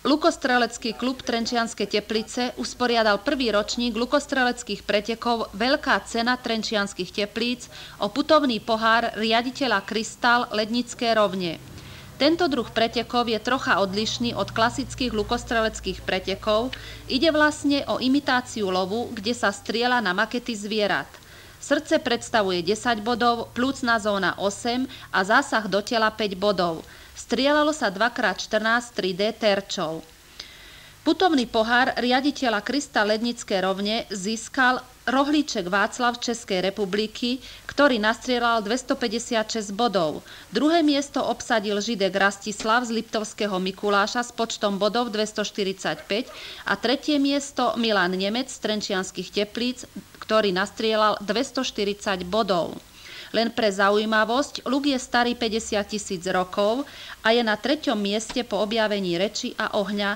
Lukostrelecký klub Trenčianske Teplice usporiadal prvý ročník lukostreleckých pretekov Veľká cena Trenčianskych Teplíc o putovný pohár riaditeľa Kristál Lednické rovne. Tento druh pretekov je trocha odlišný od klasických lukostreleckých pretekov. Ide vlastne o imitáciu lovu, kde sa strieľa na makety zvierat. Srdce predstavuje 10 bodov, plúcna zóna 8 a zásah do tela 5 bodov. Strieľalo sa 2x14 3D terčov. Putovný pohár riaditeľa Kristál Lednické rovne získal rohlíček Václav z Českej republiky, ktorý nastrieľal 256 bodov. Druhé miesto obsadil Židek Rastislav z Liptovského Mikuláša s počtom bodov 245 a tretie miesto Milan Nemec z Trenčianskych Teplíc, ktorý nastrieľal 240 bodov. Len pre zaujímavosť, luk je starý 50 000 rokov a je na 3. mieste po objavení reči a ohňa